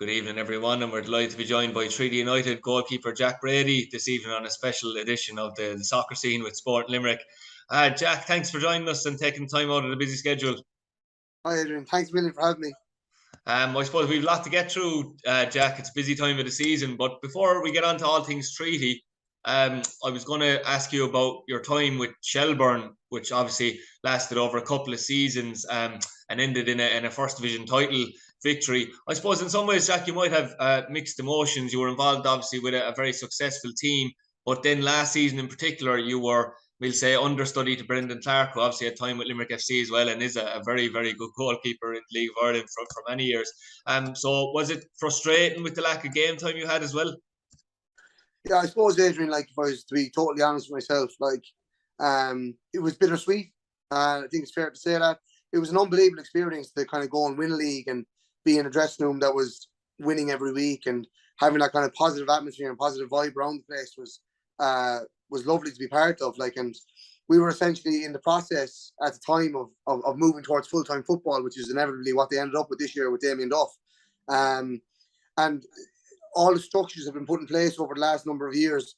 Good evening, everyone, and we're delighted to be joined by Treaty United goalkeeper Jack Brady this evening on a special edition of the soccer scene with Sport Limerick. Jack, thanks for joining us and taking time out of the busy schedule. Hi, Adrian. Thanks a million for having me. I suppose we've a lot to get through, Jack. It's a busy time of the season, but before we get on to all things Treaty, I was going to ask you about your time with Shelbourne, which obviously lasted over a couple of seasons and ended in a First Division title victory. I suppose in some ways, Jack, you might have mixed emotions. You were involved, obviously, with a very successful team, but then last season in particular, you were, we'll say, understudy to Brendan Clark, who obviously had time with Limerick FC as well, and is a very, very good goalkeeper in the League of Ireland for many years. So was it frustrating with the lack of game time you had as well? Yeah, I suppose, Adrian, if I was to be totally honest with myself, it was bittersweet. I think it's fair to say that. It was an unbelievable experience to kind of go and win a league and be in a dressing room that was winning every week, and having that kind of positive atmosphere and positive vibe around the place was lovely to be part of. And we were essentially in the process at the time of moving towards full-time football, which is inevitably what they ended up with this year with Damien Duff. And all the structures have been put in place over the last number of years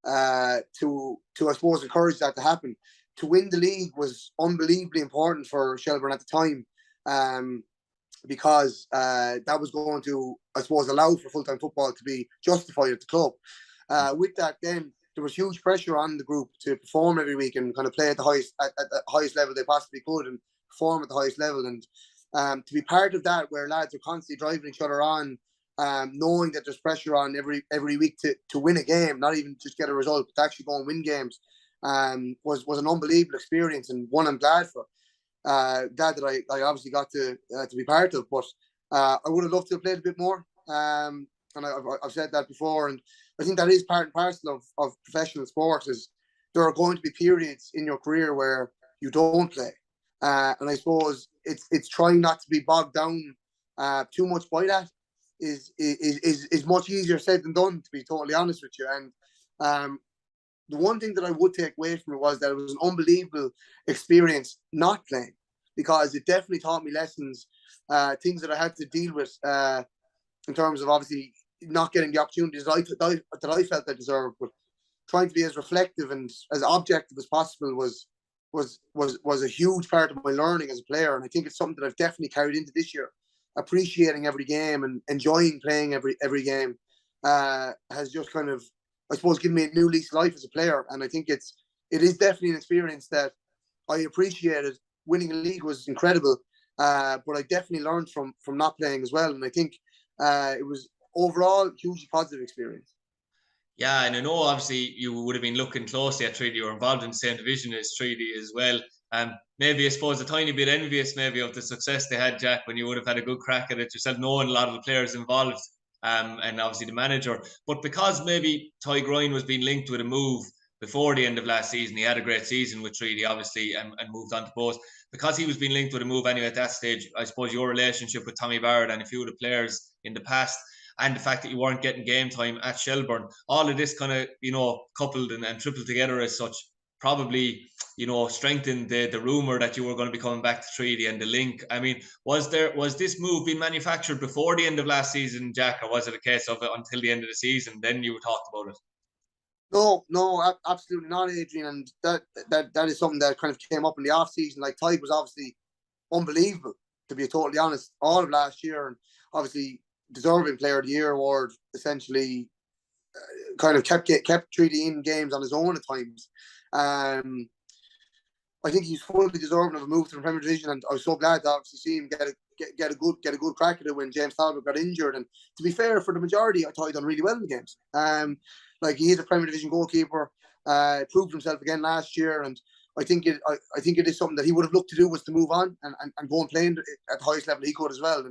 to I suppose, encourage that to happen. To win the league was unbelievably important for Shelbourne at the time, because that was going to, I suppose, allow for full-time football to be justified at the club. With that, then there was huge pressure on the group to perform every week and kind of play at the highest level they possibly could and perform at the highest level. And to be part of that, where lads are constantly driving each other on, knowing that there's pressure on every week to win a game, not even just get a result, but to actually go and win games, was an unbelievable experience, and one I'm glad for. Glad that I obviously got to be part of, but I would have loved to have played a bit more. And I've said that before, and I think that is part and parcel of professional sports. Is there are going to be periods in your career where you don't play, and I suppose it's trying not to be bogged down too much by that. Is much easier said than done, to be totally honest with you. And the one thing that I would take away from it was that it was an unbelievable experience not playing, because it definitely taught me lessons, things that I had to deal with in terms of obviously not getting the opportunities that I felt I deserved, but trying to be as reflective and as objective as possible was a huge part of my learning as a player. And I think it's something that I've definitely carried into this year. Appreciating every game and enjoying playing every game has just kind of, I suppose, given me a new lease of life as a player. And I think it is definitely an experience that I appreciated. Winning a league was incredible, but I definitely learned from not playing as well. And I think it was overall a hugely positive experience. Yeah, and I know obviously you would have been looking closely at Treaty. You were involved in the same division as Treaty as well. Maybe I suppose a tiny bit envious maybe of the success they had, Jack, when you would have had a good crack at it yourself, knowing a lot of the players involved, and obviously the manager. But because maybe Ty Grine was being linked with a move before the end of last season, he had a great season with Treaty, obviously, and moved on to Bohs. Because he was being linked with a move anyway at that stage, I suppose your relationship with Tommy Barrett and a few of the players in the past, and the fact that you weren't getting game time at Shelbourne, all of this kind of, coupled and tripled together as such, probably, strengthened the rumour that you were going to be coming back to Treaty and the link. I mean, was this move being manufactured before the end of last season, Jack, or was it a case of it until the end of the season, then you talked about it? No, absolutely not, Adrian. And that is something that kind of came up in the off season. Like, Tyke was obviously unbelievable, to be totally honest, all of last year, and obviously deserving Player of the Year award. Essentially, kind of kept Treaty in games on his own at times. I think he's fully deserving of a move to the Premier Division, and I was so glad to obviously see him get a good crack at it when James Talbot got injured. And to be fair, for the majority, I thought he done really well in the games. He is a Premier Division goalkeeper, proved himself again last year, and I think it is something that he would have looked to do, was to move on and go and play at the highest level he could as well.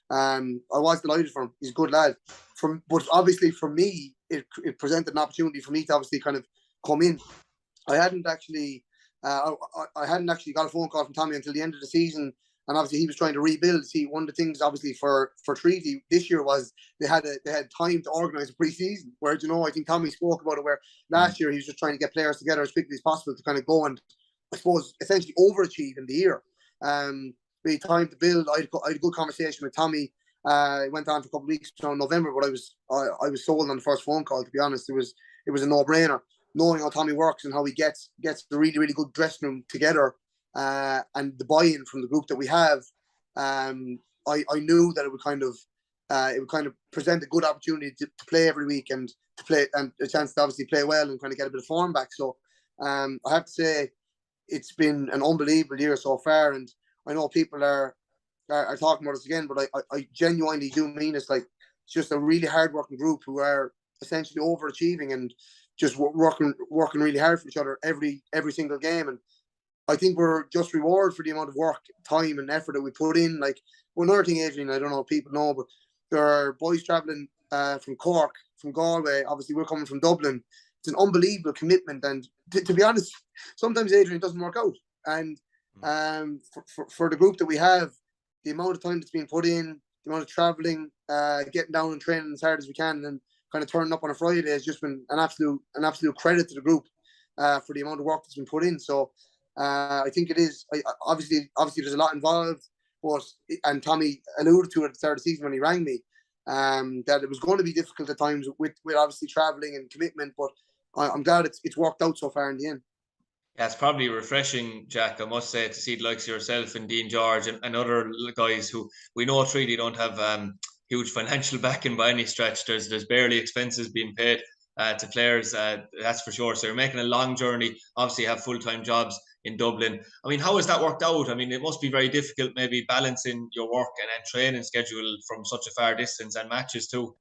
And I was delighted for him. He's a good lad. But obviously for me, it presented an opportunity for me to obviously kind of come in. I hadn't actually got a phone call from Tommy until the end of the season, and obviously he was trying to rebuild. See, one of the things obviously for Treaty this year was they had time to organise a pre-season. Where I think Tommy spoke about it, where last year he was just trying to get players together as quickly as possible to kind of go and, I suppose, essentially overachieve in the year. We had time to build. I had a good conversation with Tommy It went on for a couple of weeks around November, but I was sold on the first phone call. To be honest, it was a no-brainer, knowing how Tommy works and how he gets the really, really good dressing room together, and the buy-in from the group that we have. I knew that it would kind of present a good opportunity to play every week and to play, and a chance to obviously play well and kind of get a bit of form back. So I have to say it's been an unbelievable year so far, and I know people are talking about us again, but I genuinely do mean it's like it's just a really hard-working group who are essentially overachieving and just working really hard for each other every single game. And I think we're just rewarded for the amount of work, time, and effort that we put in. Like, one other thing, Adrian, I don't know if people know, but there are boys travelling from Cork, from Galway. Obviously, we're coming from Dublin. It's an unbelievable commitment, and to be honest, sometimes, Adrian, it doesn't work out. And for the group that we have, the amount of time that's been put in, the amount of travelling, getting down and training as hard as we can, and kind of turning up on a Friday has just been an absolute credit to the group for the amount of work that's been put in. So I think it is. Obviously, there's a lot involved, and Tommy alluded to it at the start of the season when he rang me, that it was going to be difficult at times with obviously travelling and commitment. But I'm glad it's worked out so far in the end. Yeah, it's probably refreshing, Jack, I must say, to see the likes of yourself and Dean George and other guys who we know really don't have huge financial backing by any stretch. There's barely expenses being paid to players, that's for sure. So you're making a long journey. Obviously, you have full-time jobs in Dublin. I mean, how has that worked out? I mean, it must be very difficult, maybe balancing your work and training schedule from such a far distance, and matches too.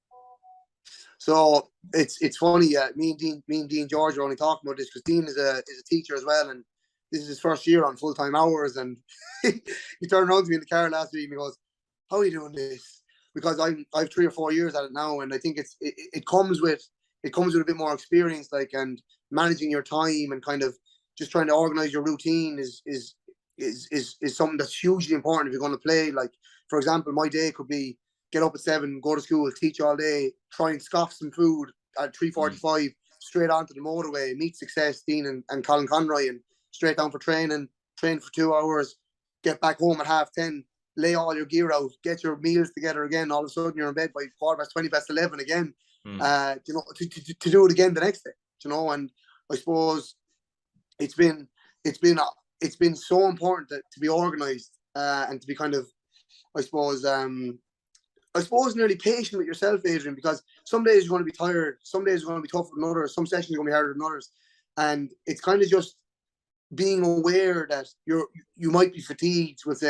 So it's funny. Me and Dean George are only talking about this because Dean is a teacher as well, and this is his first year on full-time hours. And he turned around to me in the car last week and he goes, "How are you doing this?" Because I've 3 or 4 years at it now, and I think it comes with a bit more experience, like, and managing your time and kind of just trying to organize your routine is something that's hugely important if you're going to play. Like, for example, my day could be get up at 7, go to school, teach all day, try and scoff some food at 3:45, straight onto the motorway, meet Success, Dean and Colin Conroy, and straight down for training, train for 2 hours, get back home at 10:30, lay all your gear out, get your meals together again. All of a sudden, you're in bed by 11:15 again. To do it again the next day. And I suppose it's been so important to be organised and to be kind of, I suppose nearly patient with yourself, Adrian, because some days you're going to be tired, some days are going to be tougher than others, some sessions are going to be harder than others, and it's kind of just being aware that you might be fatigued with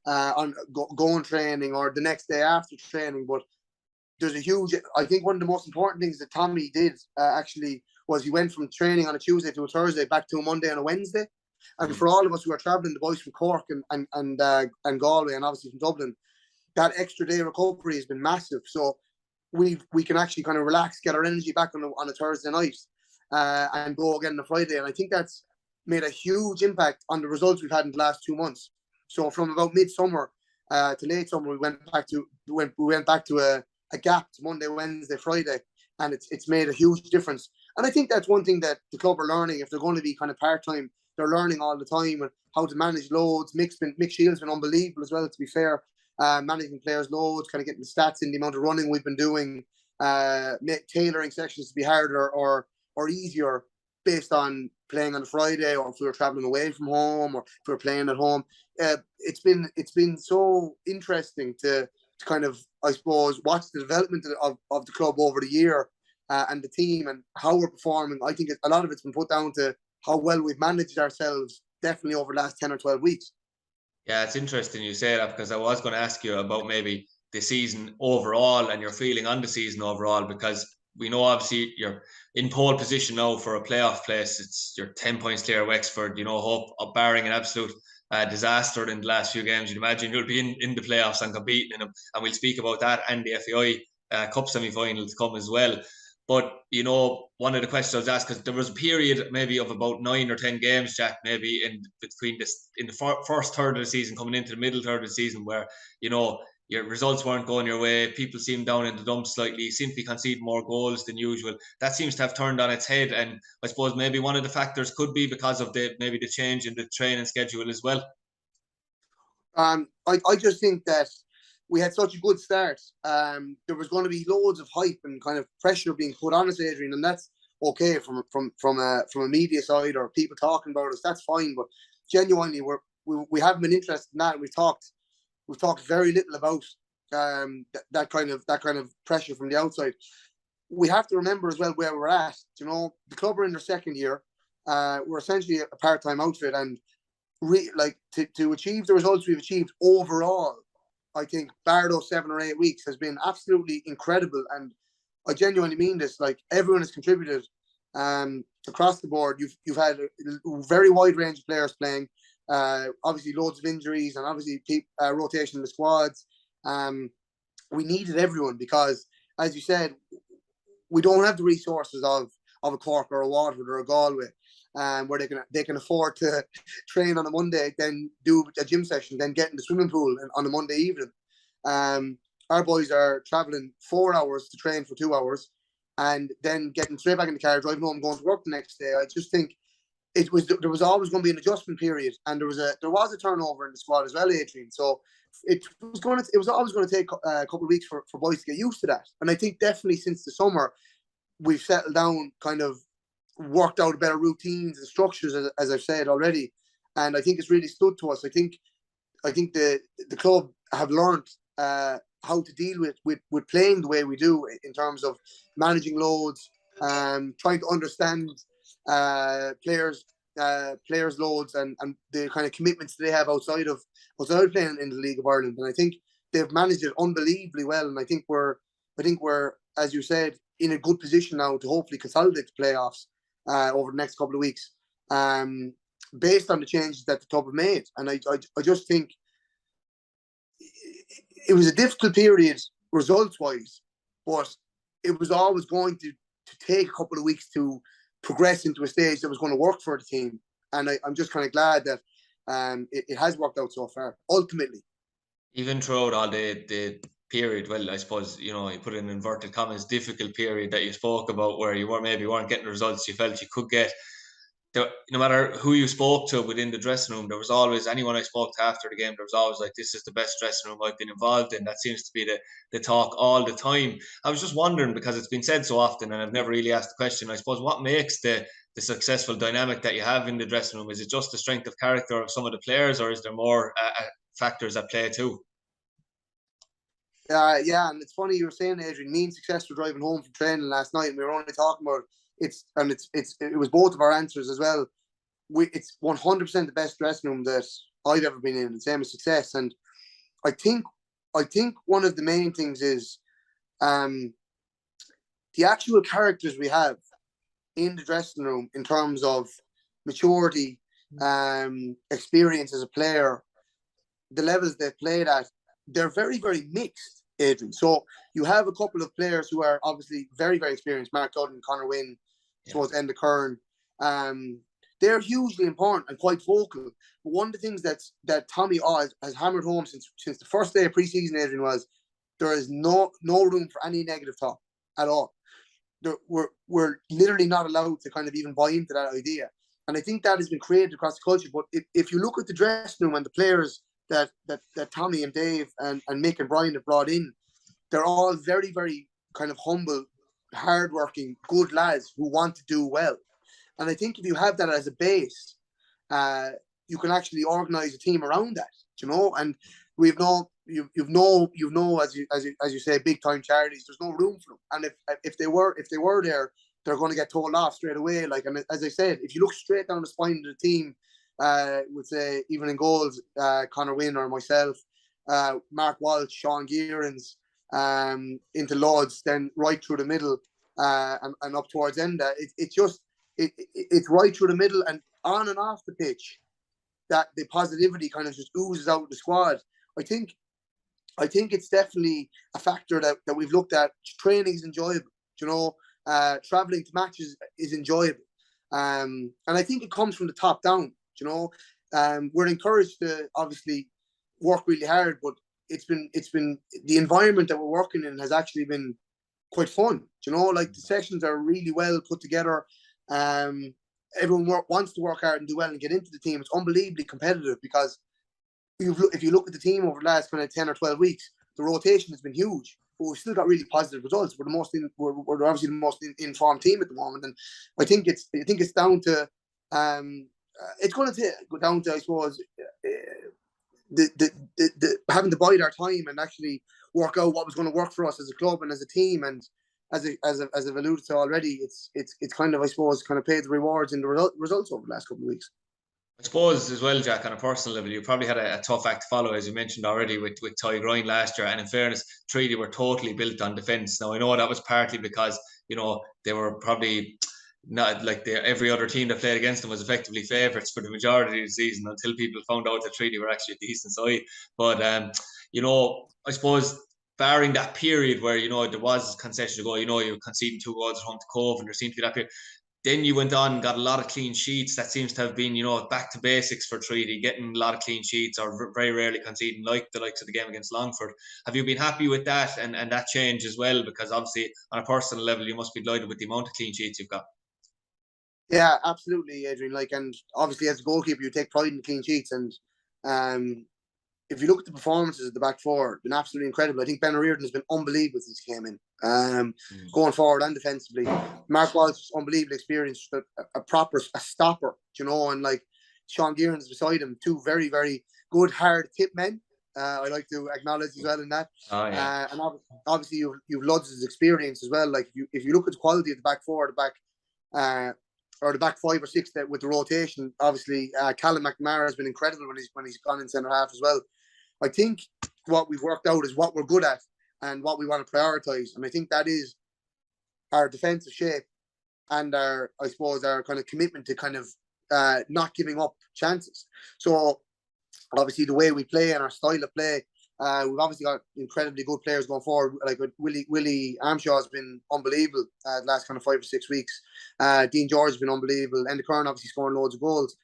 on going training or the next day after training, but there's I think one of the most important things that Tommy did actually was he went from training on a Tuesday to a Thursday back to a Monday and a Wednesday. And for all of us who are travelling, the boys from Cork and Galway and obviously from Dublin, that extra day recovery has been massive. So we can actually kind of relax, get our energy back on a Thursday night and go again on a Friday. And I think that's made a huge impact on the results we've had in the last 2 months. So from about midsummer to late summer, we went back to a gap to Monday, Wednesday, Friday, and it's made a huge difference. And I think that's one thing that the club are learning. If they're going to be kind of part-time, they're learning all the time and how to manage loads. Mick Shields been unbelievable as well, to be fair. Managing players' loads, kind of getting the stats in, the amount of running we've been doing, tailoring sections to be harder or easier based on playing on a Friday, or if we were traveling away from home, or if we were playing at home. It's been so interesting to kind of, I suppose, watch the development of the club over the year and the team and how we're performing. I think a lot of it's been put down to how well we've managed ourselves, definitely over the last 10 or 12 weeks. Yeah, it's interesting you say that, because I was going to ask you about maybe the season overall and your feeling on the season overall, because we know obviously you're in pole position now for a playoff place. You're 10 points clear of Wexford. Hope, barring an absolute disaster in the last few games, you'd imagine you'll be in the playoffs and competing in them. And we'll speak about that and the FAI Cup semi-final to come as well. But, one of the questions I was asked, because there was a period maybe of about 9 or 10 games, Jack, maybe in the first third of the season, coming into the middle third of the season, where, your results weren't going your way. People seemed down in the dumps slightly, seemed to be conceding more goals than usual. That seems to have turned on its head. And I suppose maybe one of the factors could be because of the change in the training schedule as well. I just think that we had such a good start. There was going to be loads of hype and kind of pressure being put on us, Adrian, and that's okay from a media side or people talking about us. That's fine, but genuinely, we haven't been interested in that. We've talked very little about that kind of pressure from the outside. We have to remember as well where we're at. You know, the club are in their second year. We're essentially a part-time outfit, and to achieve the results we've achieved overall, I think bar those 7 or 8 weeks has been absolutely incredible. And I genuinely mean this. Like, everyone has contributed across the board. You've had a very wide range of players playing. Obviously, loads of injuries and obviously rotation in the squads. We needed everyone because, as you said, we don't have the resources of a Cork or a Waterford or a Galway, where they can afford to train on a Monday, then do a gym session, then get in the swimming pool on a Monday evening. Our boys are traveling 4 hours to train for 2 hours, and then getting straight back in the car, driving home, going to work the next day. I just think there was always going to be an adjustment period, and there was a turnover in the squad as well, Adrian. So it was always going to take a couple of weeks for boys to get used to that. And I think definitely since the summer, we've settled down, kind of worked out better routines and structures, as I've said already. And I think it's really stood to us. I think the club have learned how to deal with playing the way we do in terms of managing loads, trying to understand players' loads and the kind of commitments they have outside playing in the League of Ireland. And I think they've managed it unbelievably well. And I think we're, as you said, in a good position now to hopefully consolidate the playoffs over the next couple of weeks, based on the changes that the club have made. And I just think it was a difficult period results-wise, but it was always going to take a couple of weeks to progress into a stage that was going to work for the team. And I'm just kind of glad that it has worked out so far, ultimately. Even throughout all the period, well, I suppose, you put in inverted commas, difficult period that you spoke about, where you weren't getting the results you felt you could get. No matter who you spoke to within the dressing room, there was always, anyone I spoke to after the game, there was always like, this is the best dressing room I've been involved in. That seems to be the talk all the time. I was just wondering, because it's been said so often and I've never really asked the question, I suppose, what makes the successful dynamic that you have in the dressing room? Is it just the strength of character of some of the players, or is there more factors at play too? Yeah, and it's funny you were saying, Adrian, me and Success were driving home from training last night, and we were only talking about it was both of our answers as well. It's 100% the best dressing room that I've ever been in, the same as Success. And I think one of the main things is the actual characters we have in the dressing room in terms of maturity, experience as a player, the levels they've played at. They're very, very mixed, Adrian. So you have a couple of players who are obviously very, very experienced. Mark Dudden, Conor Wynn, towards Enda Kern. They're hugely important and quite vocal. But one of the things that Tommy Oz has hammered home since the first day of pre-season, Adrian, was there is no room for any negative talk at all. We're literally not allowed to kind of even buy into that idea. And I think that has been created across the culture. But if you look at the dressing room and the players that Tommy and Dave and Mick and Brian have brought in, they're all very, very kind of humble, hardworking, good lads who want to do well. And I think if you have that as a base, you can actually organise a team around that, And we've as you say, big time charities. There's no room for them, and if they were there, they're going to get told off straight away. Like, and as I said, if you look straight down the spine of the team, would say even in goals, Conor Wynn or myself, Mark Walsh, Sean Gearans, into Lodz, then right through the middle, and up towards Enda. It's right through the middle and on and off the pitch that the positivity kind of just oozes out of the squad. I think it's definitely a factor that we've looked at. Training is enjoyable, traveling to matches is enjoyable, and I think it comes from the top down. We're encouraged to obviously work really hard, but it's been the environment that we're working in has actually been quite fun. Like, the sessions are really well put together. Everyone wants to work hard and do well and get into the team. It's unbelievably competitive because if you look at the team over the last kind of 10 or 12 weeks, the rotation has been huge, but we've still got really positive results. We're obviously the most informed team at the moment, and I think it's down to it's going to go down to, I suppose, the having to bide our time and actually work out what was going to work for us as a club and as a team. And as I've alluded to already, it's kind of, I suppose, kind of paid the rewards in the results over the last couple of weeks. I suppose as well, Jack, on a personal level, you probably had a tough act to follow, as you mentioned already, with Ty Grind last year. And in fairness, Treaty were totally built on defence. Now, I know that was partly because, they were probably not like every other team that played against them was effectively favourites for the majority of the season until people found out that Treaty were actually a decent side. But, I suppose barring that period where, there was concession to go, you were conceding 2 goals at home to Cove, and there seemed to be that period. Then you went on and got a lot of clean sheets. That seems to have been, back to basics for Treaty, getting a lot of clean sheets or very rarely conceding, like the likes of the game against Longford. Have you been happy with that and that change as well? Because obviously, on a personal level, you must be delighted with the amount of clean sheets you've got. Yeah, absolutely, Adrian. And obviously, as a goalkeeper, you take pride in clean sheets. And if you look at the performances of the back four, been absolutely incredible. I think Ben O'Riordan has been unbelievable since he came in, going forward and defensively. Mark Walsh, unbelievable experience, a proper stopper, and like Sean Gearns beside him, 2 very, very good hard tip men. I like to acknowledge as well in that. Oh, yeah. And obviously, you've Ludz's experience as well. Like if you look at the quality of the back four, or the back 5 or 6 that with the rotation, obviously Callum McNamara has been incredible when he's gone in centre half as well. I think what we've worked out is what we're good at and what we want to prioritise, and I think that is our defensive shape and our kind of commitment to kind of not giving up chances. So obviously the way we play and our style of play, we've obviously got incredibly good players going forward. Like Willie Armshaw has been unbelievable the last kind of 5 or 6 weeks. Dean George has been unbelievable. And the Kern obviously scoring loads of goals.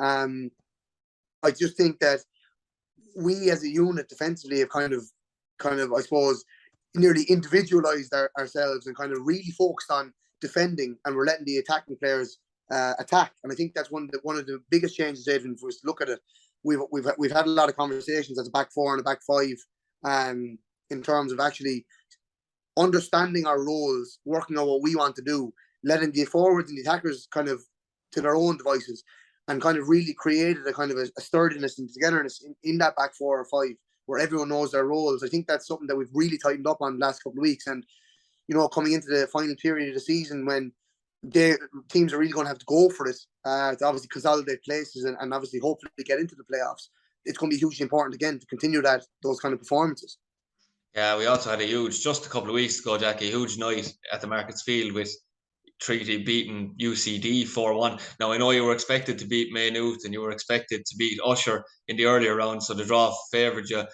I just think that we as a unit defensively have kind of I suppose nearly individualized ourselves and kind of really focused on defending, and we're letting the attacking players attack. And I think that's one of the biggest changes, Adrian, for us to look at it. We've had a lot of conversations as a back 4 and a back 5 in terms of actually understanding our roles, working out what we want to do, letting the forwards and the attackers kind of to their own devices, and kind of really created a kind of a sturdiness and togetherness in that back 4 or 5 where everyone knows their roles. I think that's something that we've really tightened up on the last couple of weeks. And, coming into the final period of the season when teams are really going to have to go for it to obviously consolidate places and obviously hopefully get into the playoffs, it's going to be hugely important again to continue those kind of performances. Yeah, we also had just a couple of weeks ago, Jack, a huge night at the Markets Field with Treaty beating UCD 4-1. Now, I know you were expected to beat Maynooth and you were expected to beat Usher in the earlier round, so the draw favoured you.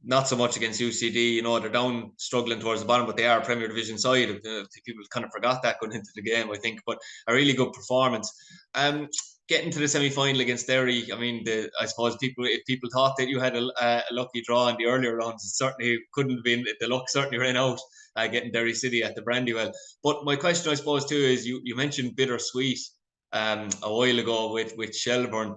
Not so much against UCD, they're down struggling towards the bottom, but they are a Premier Division side. People kind of forgot that going into the game, I think, but a really good performance. Getting to the semi-final against Derry, I mean, I suppose if people thought that you had a lucky draw in the earlier rounds, it certainly couldn't have been. The luck certainly ran out getting Derry City at the Brandywell. But my question, I suppose, too, is you mentioned Bittersweet a while ago with Shelbourne.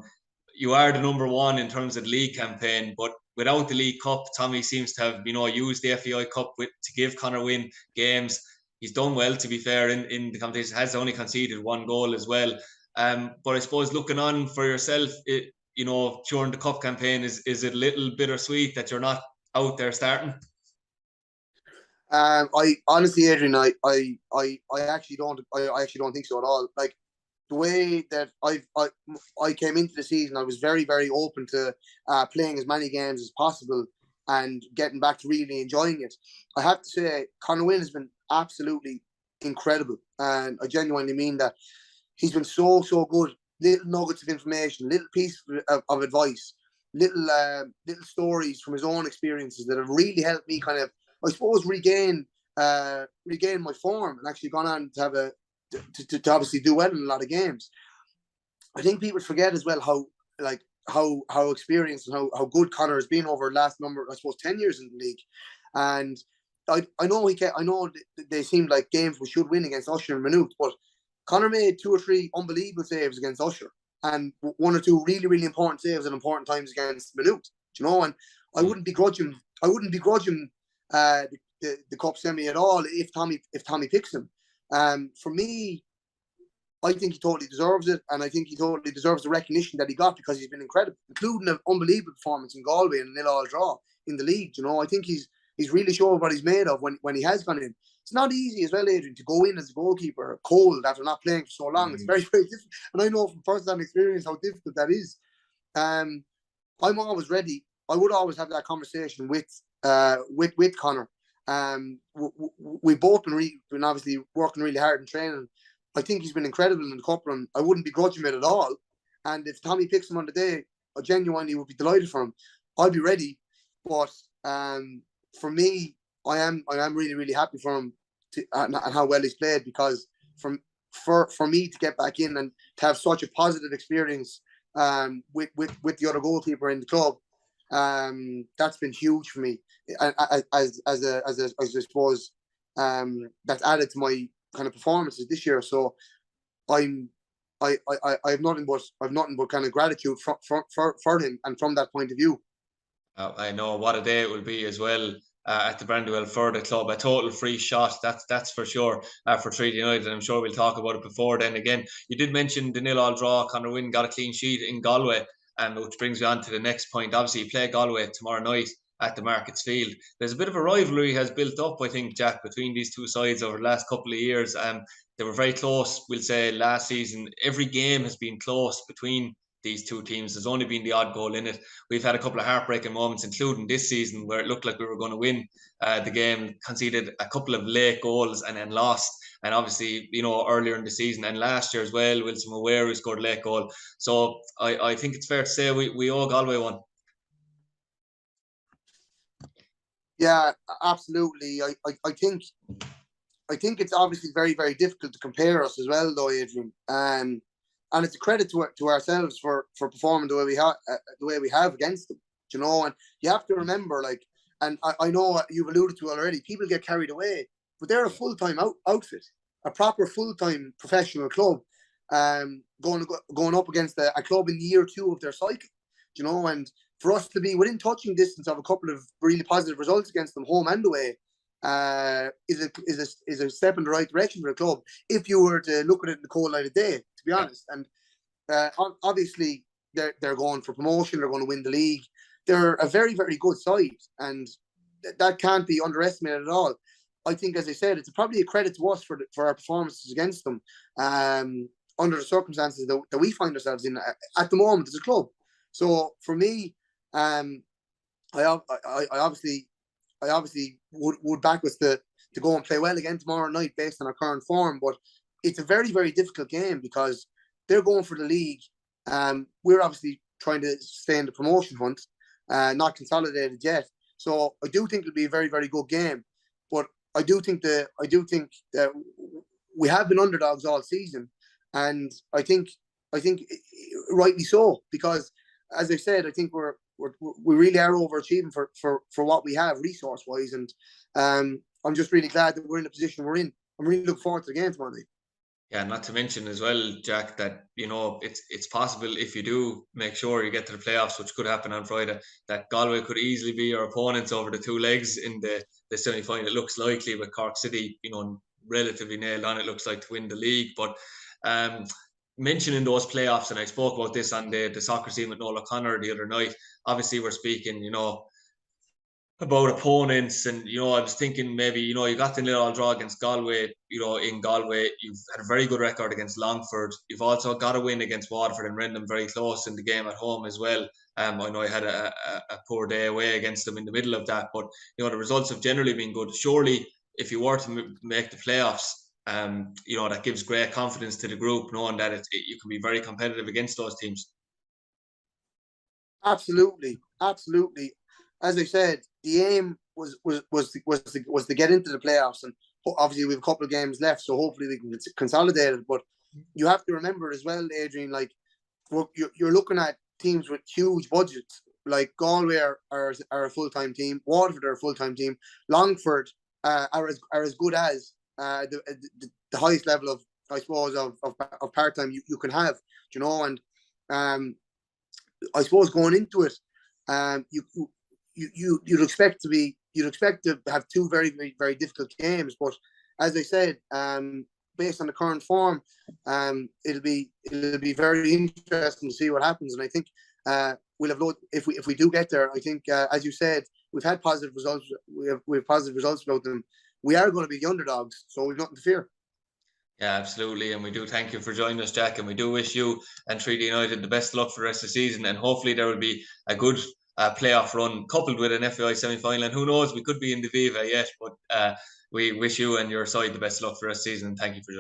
You are the number 1 in terms of the league campaign, but without the League Cup, Tommy seems to have, used the FAI Cup to give Conor Wynn games. He's done well, to be fair, in the competition. Has only conceded 1 goal as well. But I suppose looking on for yourself, during the cup campaign, is it a little bittersweet that you're not out there starting? I honestly, Adrian, I actually don't think so at all. Like the way that I came into the season, I was very, very open to playing as many games as possible and getting back to really enjoying it. I have to say, Conor Wynn has been absolutely incredible, and I genuinely mean that. He's been so good. Little nuggets of information, little pieces of advice, little stories from his own experiences that have really helped me kind of, I suppose, regain my form and actually gone on to have to obviously do well in a lot of games. I think people forget as well how experienced and how good Conor has been over the last 10 years in the league. And I know they seemed like games we should win against Usher and Maynooth, but Conor made 2 or 3 unbelievable saves against Usher and 1 or 2 really, really important saves at important times against Maynooth. And I wouldn't begrudge him the cup semi at all if Tommy picks him. For me, I think he totally deserves it, and I think he totally deserves the recognition that he got because he's been incredible, including an unbelievable performance in Galway and a 0-0 draw in the league. You know, I think he's really showed what he's made of when he has gone in. It's not easy as well, Adrian, to go in as a goalkeeper cold after not playing for so long. It's very, very difficult, and I know from first-hand experience how difficult that is. I'm always ready. I would always have that conversation with Connor. We've both been obviously working really hard in training. I think he's been incredible in the cup run. I wouldn't begrudge him it at all. And if Tommy picks him on the day, I genuinely would be delighted for him. I'll be ready. But for me, I am really, really happy for him and how well he's played, because for me to get back in and to have such a positive experience with the other goalkeeper in the club, that's been huge for me. As I suppose that's added to my kind of performances this year. So I have nothing but kind of gratitude for him, and from that point of view. I know what a day it will be as well at the Brandywell Further Club. A total free shot, that's for sure, for Treaty United. And I'm sure we'll talk about it before then again. You did mention the 0-0 draw. Conor Wynn got a clean sheet in Galway, which brings me on to the next point. Obviously, you play Galway tomorrow night at the Markets Field. There's a bit of a rivalry has built up, I think, Jack, between these two sides over the last couple of years. They were very close, we'll say, last season. Every game has been close between these two teams. There's only been the odd goal in it. We've had a couple of heartbreaking moments, including this season, where it looked like we were going to win the game, conceded a couple of late goals and then lost. And obviously, you know, earlier in the season and last year as well, Wilson Mawere scored a late goal. So I think it's fair to say we owe Galway one. Yeah, absolutely. I think it's obviously very, very difficult to compare us as well, though, Adrian. And it's a credit to ourselves for performing the way we have against them. You know, and you have to remember, like, and I know you've alluded to already, people get carried away, but they're a full-time outfit, a proper full-time professional club, going up against a club in year 2 of their cycle. You know, and for us to be within touching distance of a couple of really positive results against them, home and away, is a step in the right direction for the club, if you were to look at it in the cold light of day, to be honest. And obviously they're going for promotion, they're going to win the league. They're a very, very good side, and that can't be underestimated at all. I think, as I said, it's probably a credit to us for our performances against them, under the circumstances that we find ourselves in at the moment as a club. So for me, I obviously would back us to go and play well again tomorrow night based on our current form. But it's a very, very difficult game because they're going for the league. We're obviously trying to stay in the promotion hunt, not consolidated yet. So I do think it'll be a very, very good game. But I do think that we have been underdogs all season, and I think rightly so, because, as I said, I think we really are overachieving for what we have resource wise, and I'm just really glad that we're in the position we're in. I'm really looking forward to the game tomorrow night. Yeah, not to mention as well, Jack, that, you know, it's possible, if you do make sure you get to the playoffs, which could happen on Friday, that Galway could easily be your opponents over the 2 legs in the semi-final. It looks likely with Cork City, you know, relatively nailed on, it looks like, to win the league. But mentioning those playoffs, and I spoke about this on the soccer scene with Noel O'Connor the other night. Obviously, we're speaking, you know, about opponents, and, you know, I was thinking maybe, you know, you got the 0-0 draw against Galway. You know, in Galway, you've had a very good record against Longford. You've also got a win against Waterford and Rendon, very close in the game at home as well. I know I had a poor day away against them in the middle of that, but, you know, the results have generally been good. Surely, if you were to make the playoffs, you know, that gives great confidence to the group, knowing that you can be very competitive against those teams. Absolutely. As I said, the aim was to get into the playoffs, and obviously we have a couple of games left, so hopefully we can consolidate it. But you have to remember as well, Adrian, like, you're looking at teams with huge budgets. Like Galway are a full-time team, Waterford are a full-time team, Longford are as good as the highest level of, I suppose, of part-time you can have, you know. And I suppose going into it, you'd expect to be you'd expect to have two very, very, very difficult games. But as I said, based on the current form, it'll be very interesting to see what happens. And I think we'll have if we do get there. I think as you said, we've had positive results. We have positive results about them. We are going to be the underdogs, so we've nothing to fear. Yeah, absolutely. And we do thank you for joining us, Jack. And we do wish you and Treaty United the best of luck for the rest of the season. And hopefully there will be a good playoff run coupled with an FAI semi-final. And who knows, we could be in the Viva yet. But we wish you and your side the best of luck for the rest of the season. And thank you for joining.